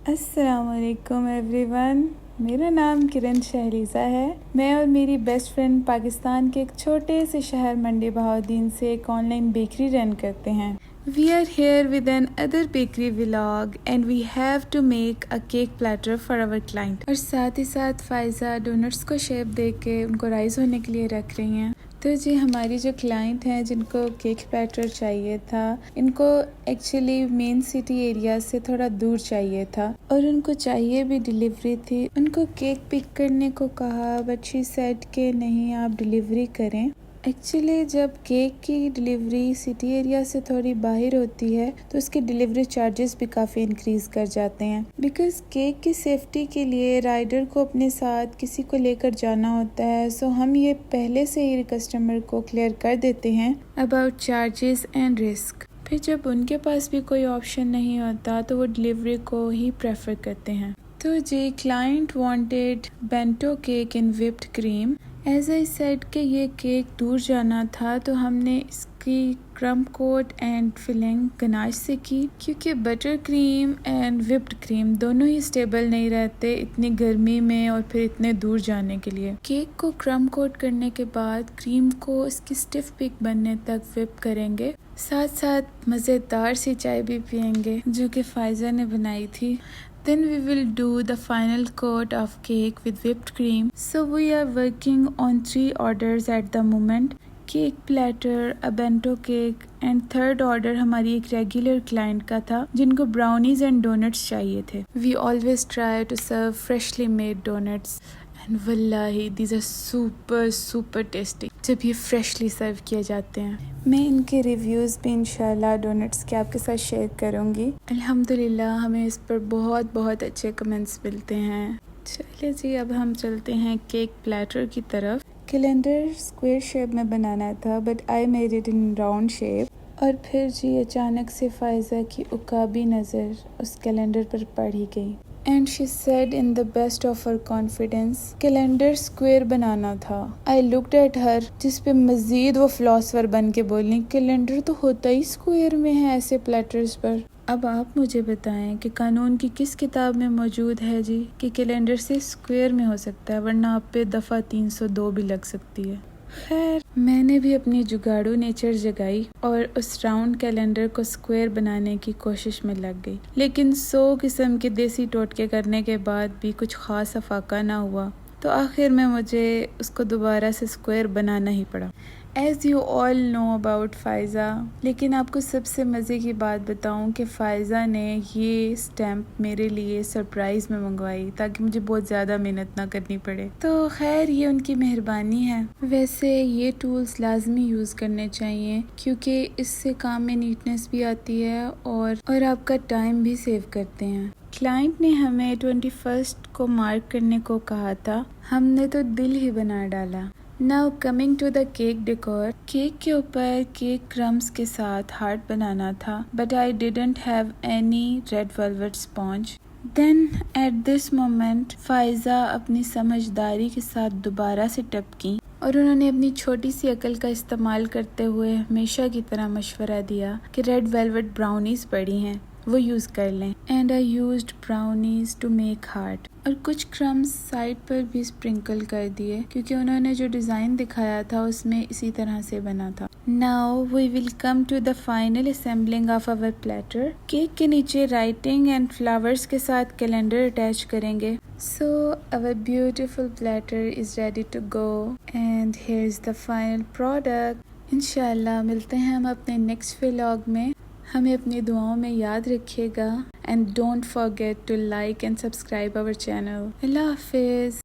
السلام علیکم every one, میرا نام کرن شہلیزہ ہے۔ میں اور میری بیسٹ فرینڈ پاکستان کے ایک چھوٹے سے شہر منڈی بہاؤالدین سے ایک آن لائن بیکری رن کرتے ہیں۔ We are here with an other bakery vlog and we have to make a cake platter for our client۔ اور ساتھ ہی ساتھ فائزہ ڈونٹس کو شیپ دے کے ان کو رائز ہونے کے لیے رکھ رہی ہیں۔ تو جی ہماری جو کلائنٹ ہیں جن کو کیک پیٹر چاہیے تھا، ان کو ایکچولی مین سٹی ایریا سے تھوڑا دور چاہیے تھا اور ان کو چاہیے بھی ڈیلیوری تھی۔ ان کو کیک پک کرنے کو کہا بٹ شی سیڈ کہ نہیں آپ ڈیلیوری کریں۔ ایکچولی جب کیک کی ڈیلیوری سٹی ایریا سے تھوڑی باہر ہوتی ہے تو اس کے ڈیلیوری چارجز بھی کافی انکریز کر جاتے ہیں، بیکاز کیک کی سیفٹی کے لیے رائڈر کو اپنے ساتھ کسی کو لے کر جانا ہوتا ہے۔ سو ہم یہ پہلے سے ہی کسٹمر کو کلیئر کر دیتے ہیں اباؤٹ چارجز اینڈ رسک۔ پھر جب ان کے پاس بھی کوئی آپشن نہیں ہوتا تو وہ ڈیلیوری کو ہی پریفر کرتے ہیں۔ تو جی client wanted bento cake in whipped cream. As I said کہ یہ کیک دور جانا تھا تو ہم نے اس کی کرم کوٹ اینڈ فلنگ گناش سے کی، کیونکہ بٹر کریم اینڈ وپڈ کریم دونوں ہی اسٹیبل نہیں رہتے اتنی گرمی میں اور پھر اتنے دور جانے کے لیے۔ کیک کو کرم کوٹ کرنے کے بعد کریم کو اس کی اسٹف پک بننے تک وپ کریں گے، ساتھ ساتھ مزیدار سی چائے بھی پئیں گے جو کہ فائزہ نے بنائی تھی۔ Then we will do the final coat of cake with whipped cream. So we are working on 3 orders at the moment: cake platter, a bento cake and third order ہماری ایک ریگولر کلائنٹ کا تھا جن کو brownies and don'ts چاہیے تھے۔ We always try to serve freshly made donuts and wallahi these are super tasty جب یہ فریشلی سرو کیے جاتے ہیں۔ میں ان کے ریویوز بھی انشاءاللہ ڈونٹس کے آپ کے ساتھ شیئر کروں گی۔ الحمدللہ ہمیں اس پر بہت اچھے کمنٹس ملتے ہیں۔ چلیے جی اب ہم چلتے ہیں کیک پلیٹر کی طرف۔ کیلنڈر اسکوئر شیپ میں بنانا تھا but I made it in round shape, اور پھر جی اچانک سے فائزہ کی عقابی نظر اس کیلنڈر پر پڑ ہی گئی and she said in the best of her confidence calendar square بنانا تھا۔ آئی لکڈ ایٹ ہر، جس پہ مزید وہ فلاسفر بن کے بولیں کیلنڈر تو ہوتا ہی اسکوئر میں ہے ایسے پلیٹرز پر۔ اب آپ مجھے بتائیں کہ قانون کی کس کتاب میں موجود ہے جی کہ کیلنڈر سے اسکوئر میں ہو سکتا ہے، ورنہ آپ پہ دفعہ 302 بھی لگ سکتی ہے۔ خیر میں نے بھی اپنی جگاڑو نیچر جگائی اور اس راؤنڈ کیلنڈر کو اسکوئر بنانے کی کوشش میں لگ گئی، لیکن 100 قسم کے دیسی ٹوٹکے کرنے کے بعد بھی کچھ خاص افاقہ نہ ہوا، تو آخر میں مجھے اس کو دوبارہ سے اسکوئر بنانا ہی پڑا۔ As you all know about Faiza, لیکن آپ کو سب سے مزے کی بات بتاؤں کہ فائزہ نے یہ اسٹیمپ میرے لیے سرپرائز میں منگوائی تاکہ مجھے بہت زیادہ محنت نہ کرنی پڑے، تو خیر یہ ان کی مہربانی ہے۔ ویسے یہ ٹولز لازمی یوز کرنے چاہیے کیونکہ اس سے کام میں نیٹنس بھی آتی ہے اور آپ کا ٹائم بھی سیو کرتے ہیں۔ کلائنٹ نے ہمیں 21 کو مارک کرنے کو کہا تھا، ہم نے تو دل ہی بنا ڈالا۔ Now coming to the cake decor، cake کے اوپر کیک کرمز کے ساتھ ہارٹ بنانا تھا but I didn't have any red velvet sponge۔ Then at this moment Faiza اپنی سمجھداری کے ساتھ دوبارہ سے ٹپکی اور انہوں نے اپنی چھوٹی سی عقل کا استعمال کرتے ہوئے ہمیشہ کی طرح مشورہ دیا کہ ریڈ ویلوٹ براؤنیز پڑی ہیں وہ یوز کر لیں، and I used brownies to make heart, اور کچھ کرمز سائڈ پر بھی اسپرنکل کر دیے کیونکہ انہوں نے جو ڈیزائن دکھایا تھا اس میں اسی طرح سے بنا تھا۔ Now we will come to the final assembling of our platter۔ Cake کے نیچے رائٹنگ اینڈ فلاورز کے ساتھ کیلنڈر اٹیچ کریں گے۔ So our beautiful platter is ready to go and here is the final product۔ انشاءاللہ ملتے ہیں ہم اپنے نیکسٹ ولاگ میں، ہمیں اپنی دعاؤں میں یاد رکھیے گا، and don't forget to like and subscribe our channel۔ اللہ حافظ۔